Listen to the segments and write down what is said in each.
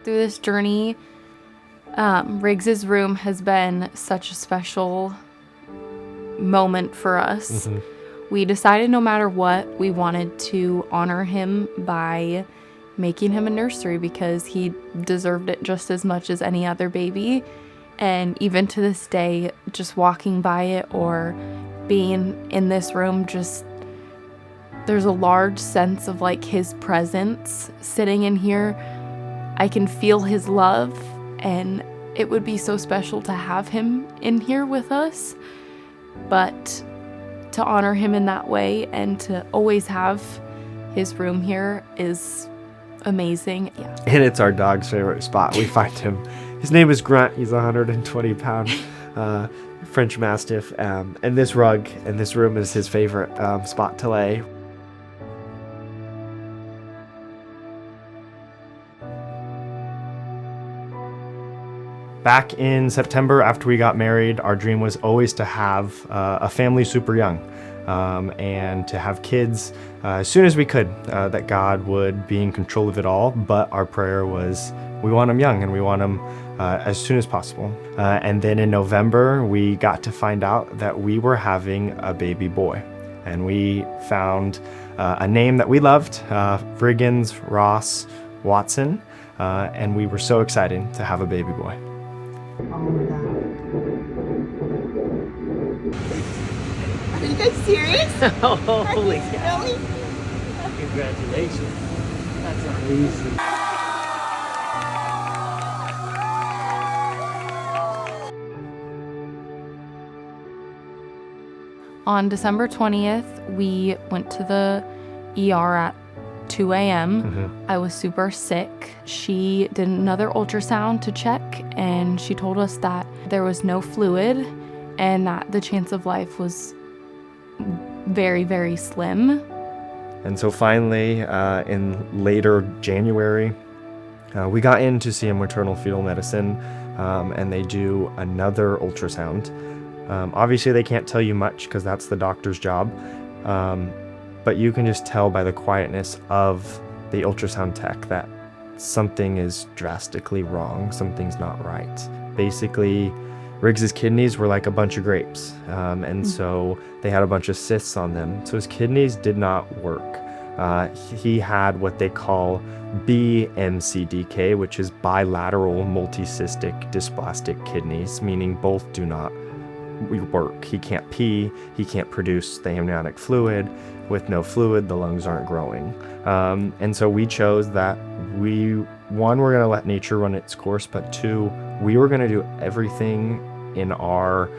Through this journey, Riggs's room has been such a special moment for us. We decided no matter what, we wanted to honor him by making him a nursery because he deserved it just as much as any other baby. And even to this day, just walking by it or being in this room, just there's a large sense of like his presence sitting in here. I can feel his love, and it would be so special to have him in here with us. But to honor him in that way and to always have his room here is amazing. Yeah. And it's our dog's favorite spot. We find him. His name is Grunt. He's a 120-pound French Mastiff. And this rug in this room is his favorite spot to lay. Back in September, after we got married, our dream was always to have a family super young and to have kids as soon as we could, that God would be in control of it all. But our prayer was we want them young and we want them as soon as possible. And then in November, we got to find out that we were having a baby boy. And we found a name that we loved, Riggins Ross Watson. And we were so excited to have a baby boy. Oh my God. Are you guys serious? Holy cow. Really? Congratulations. That's amazing. On December 20th, we went to the ER at 2 a.m. I was super sick. She did another ultrasound to check, and she told us that there was no fluid and that the chance of life was very, very slim. And so finally, in later January, we got in to see a maternal fetal medicine, and they do another ultrasound. Obviously, they can't tell you much because that's the doctor's job. But you can just tell by the quietness of the ultrasound tech that something is drastically wrong. Something's not right. Basically, Riggs's kidneys were like a bunch of grapes. And so they had a bunch of cysts on them. So his kidneys did not work. He had what they call BMCDK, which is bilateral multicystic dysplastic kidneys, meaning both do not work. He can't pee, he can't produce the amniotic fluid. With no fluid, the lungs aren't growing. And so we chose that we're going to let nature run its course, but two, we were going to do everything in our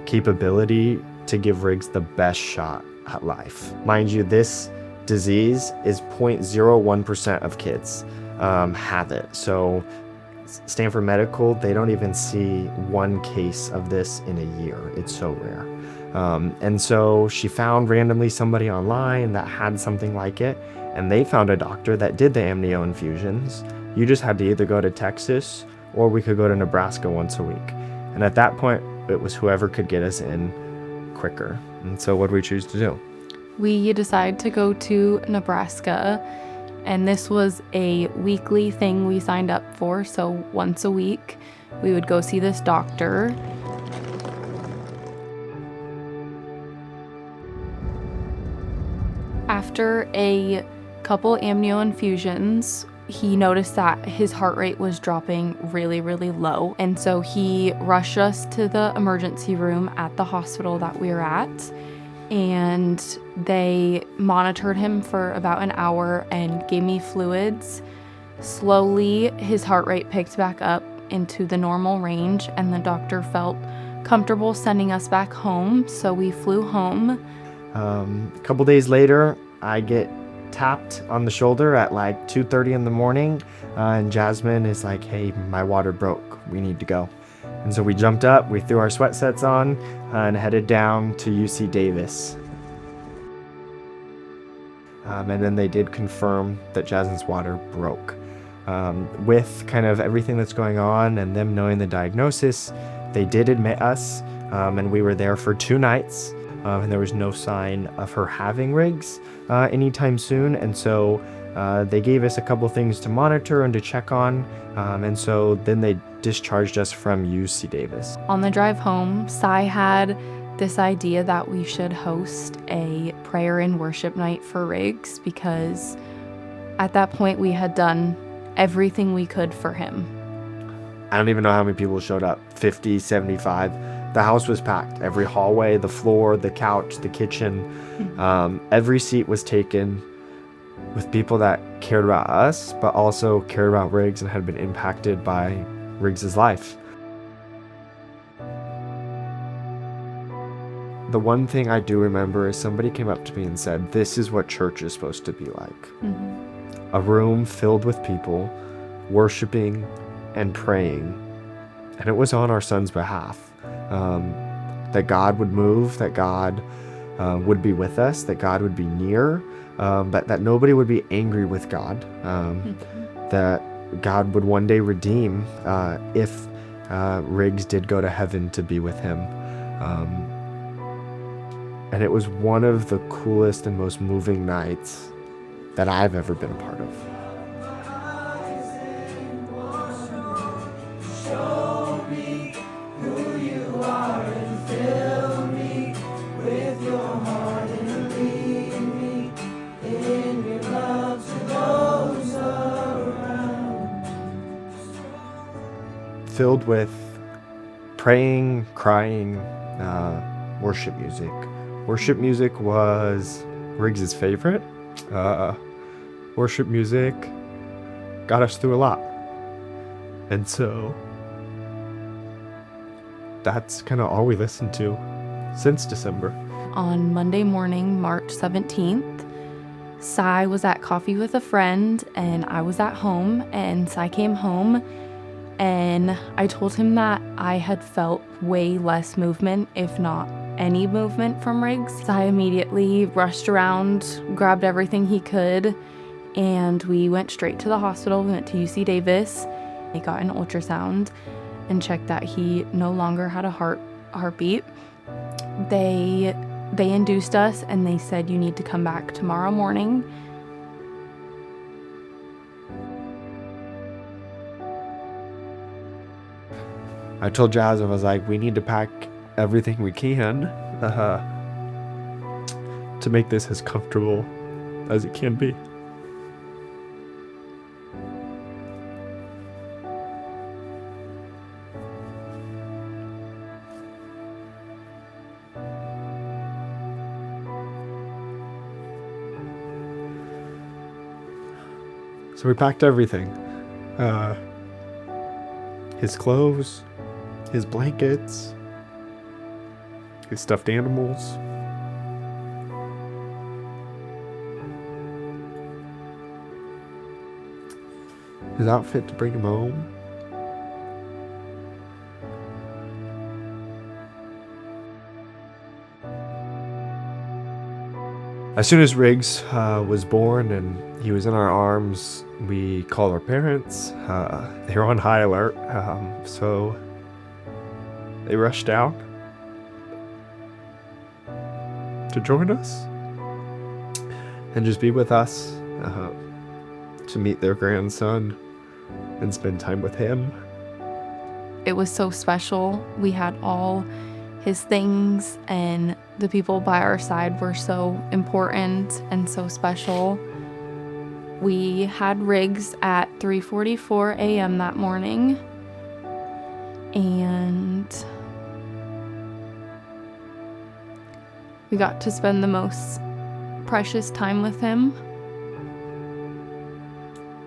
capability to give Riggs the best shot at life. Mind you, this disease is 0.01% of kids have it. So Stanford Medical, they don't even see one case of this in a year. It's so rare. And so she found randomly somebody online that had something like it, and they found a doctor that did the amnio infusions. You just had to either go to Texas or we could go to Nebraska once a week. And at that point, it was whoever could get us in quicker. And so what did we choose to do? We decided to go to Nebraska, and this was a weekly thing we signed up for. So once a week, we would go see this doctor. After a couple amnio infusions, he noticed that his heart rate was dropping really, really low. And so he rushed us to the emergency room at the hospital that we were at. And they monitored him for about an hour and gave me fluids. Slowly, his heart rate picked back up into the normal range, and the doctor felt comfortable sending us back home. So we flew home. A couple days later, I get tapped on the shoulder at like 2:30 in the morning, and Jasmine is like, "Hey, my water broke. We need to go." And so we jumped up, we threw our sweat sets on, and headed down to UC Davis. And then they did confirm that Jasmine's water broke. With kind of everything that's going on and them knowing the diagnosis, they did admit us, and we were there for 2 nights. And there was no sign of her having Riggs anytime soon. And so they gave us a couple things to monitor and to check on, and so then they discharged us from UC Davis. On the drive home, Cy had this idea that we should host a prayer and worship night for Riggs because at that point we had done everything we could for him. I don't even know how many people showed up, 50, 75. The house was packed. Every hallway, the floor, the couch, the kitchen, every seat was taken with people that cared about us, but also cared about Riggs and had been impacted by Riggs's life. The one thing I do remember is somebody came up to me and said, "This is what church is supposed to be like." Mm-hmm. A room filled with people worshiping and praying. And it was on our son's behalf. That God would move, that God would be with us, that God would be near, but that nobody would be angry with God, that God would one day redeem if Riggs did go to heaven to be with him. And it was one of the coolest and most moving nights that I've ever been a part of. Filled with praying, crying, worship music. Worship music was Riggs's favorite. Worship music got us through a lot. And so that's kind of all we listened to since December. On Monday morning, March 17th, Cy was at coffee with a friend and I was at home, and Cy came home and I told him that I had felt way less movement, if not any movement from Riggs. Cy immediately rushed around, grabbed everything he could, and we went straight to the hospital. We went to UC Davis. They got an ultrasound and checked that he no longer had a heartbeat. They induced us and they said, "You need to come back tomorrow morning." I told Jazz, I was like, we need to pack everything we can to make this as comfortable as it can be. So we packed everything. His clothes, his blankets, his stuffed animals. His outfit to bring him home. As soon as Riggs was born and he was in our arms, we called our parents. They were on high alert, so they rushed down to join us and just be with us, to meet their grandson and spend time with him. It was so special. We had all his things, and the people by our side were so important and so special. We had Riggs at 3:44 a.m. that morning, and we got to spend the most precious time with him.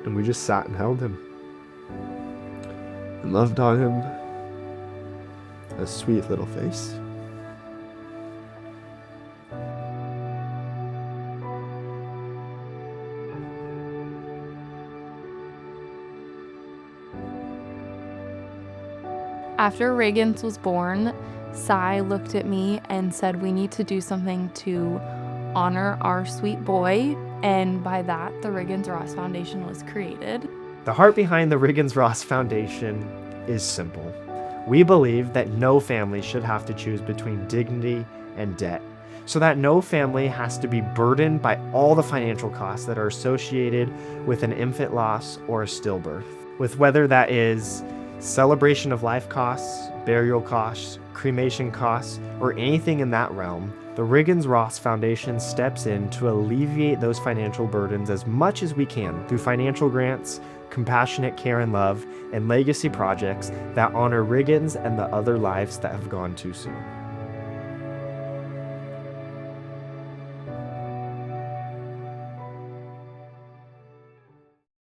And we just sat and held him and loved on him. A sweet little face. After Riggins was born, Cy looked at me and said, "We need to do something to honor our sweet boy." And by that, the Riggins Ross Foundation was created. The heart behind the Riggins Ross Foundation is simple. We believe that no family should have to choose between dignity and debt. so that no family has to be burdened by all the financial costs that are associated with an infant loss or a stillbirth. With whether that is celebration of life costs, burial costs, cremation costs, or anything in that realm, the Riggins Ross Foundation steps in to alleviate those financial burdens as much as we can through financial grants, compassionate care and love, and legacy projects that honor Riggins and the other lives that have gone too soon.